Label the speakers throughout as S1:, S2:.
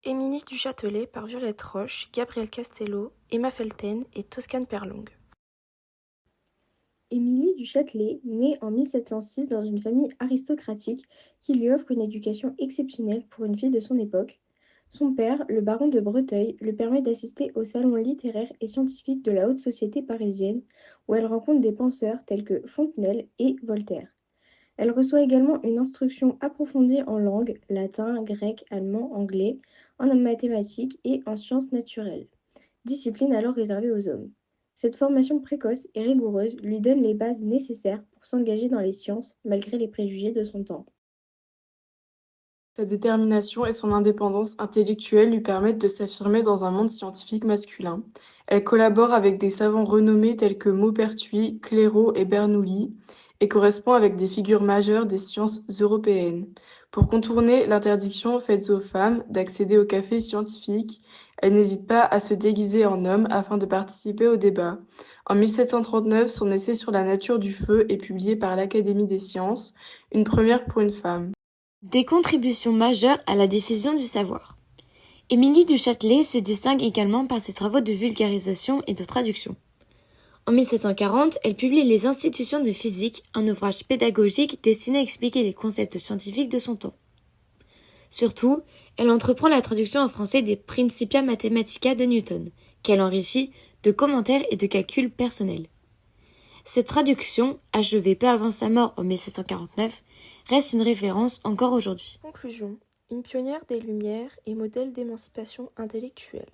S1: Émilie du Châtelet par Violette Roche, Gabriel Castello, Emma Felten et Toscane Perlong.
S2: Émilie du Châtelet naît en 1706 dans une famille aristocratique qui lui offre une éducation exceptionnelle pour une fille de son époque. Son père, le baron de Breteuil, lui permet d'assister aux salons littéraires et scientifiques de la haute société parisienne, où elle rencontre des penseurs tels que Fontenelle et Voltaire. Elle reçoit également une instruction approfondie en langues, latin, grec, allemand, anglais, en mathématiques et en sciences naturelles, discipline alors réservée aux hommes. Cette formation précoce et rigoureuse lui donne les bases nécessaires pour s'engager dans les sciences malgré les préjugés de son temps.
S3: Sa détermination et son indépendance intellectuelle lui permettent de s'affirmer dans un monde scientifique masculin. Elle collabore avec des savants renommés tels que Maupertuis, Clairaut et Bernoulli et correspond avec des figures majeures des sciences européennes. Pour contourner l'interdiction faite aux femmes d'accéder au café scientifique, elle n'hésite pas à se déguiser en homme afin de participer au débat. En 1739, son essai sur la nature du feu est publié par l'Académie des sciences, une première pour une femme.
S4: Des contributions majeures à la diffusion du savoir. Émilie du Châtelet se distingue également par ses travaux de vulgarisation et de traduction. En 1740, elle publie Les Institutions de physique, un ouvrage pédagogique destiné à expliquer les concepts scientifiques de son temps. Surtout, elle entreprend la traduction en français des Principia Mathematica de Newton, qu'elle enrichit de commentaires et de calculs personnels. Cette traduction, achevée peu avant sa mort en 1749, reste une référence encore aujourd'hui.
S1: Conclusion. Une pionnière des Lumières et modèle d'émancipation intellectuelle.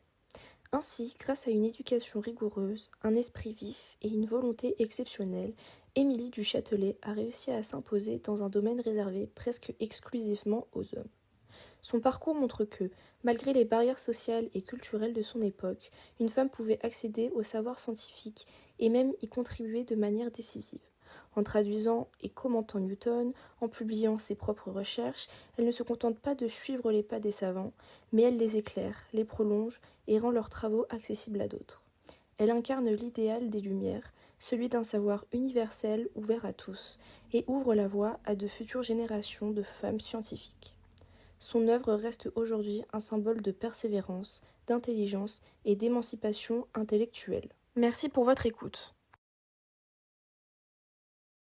S1: Ainsi, grâce à une éducation rigoureuse, un esprit vif et une volonté exceptionnelle, Émilie du Châtelet a réussi à s'imposer dans un domaine réservé presque exclusivement aux hommes. Son parcours montre que, malgré les barrières sociales et culturelles de son époque, une femme pouvait accéder au savoir scientifique et même y contribuer de manière décisive. En traduisant et commentant Newton, en publiant ses propres recherches, elle ne se contente pas de suivre les pas des savants, mais elle les éclaire, les prolonge et rend leurs travaux accessibles à d'autres. Elle incarne l'idéal des Lumières, celui d'un savoir universel ouvert à tous, et ouvre la voie à de futures générations de femmes scientifiques. Son œuvre reste aujourd'hui un symbole de persévérance, d'intelligence et d'émancipation intellectuelle. Merci pour votre écoute.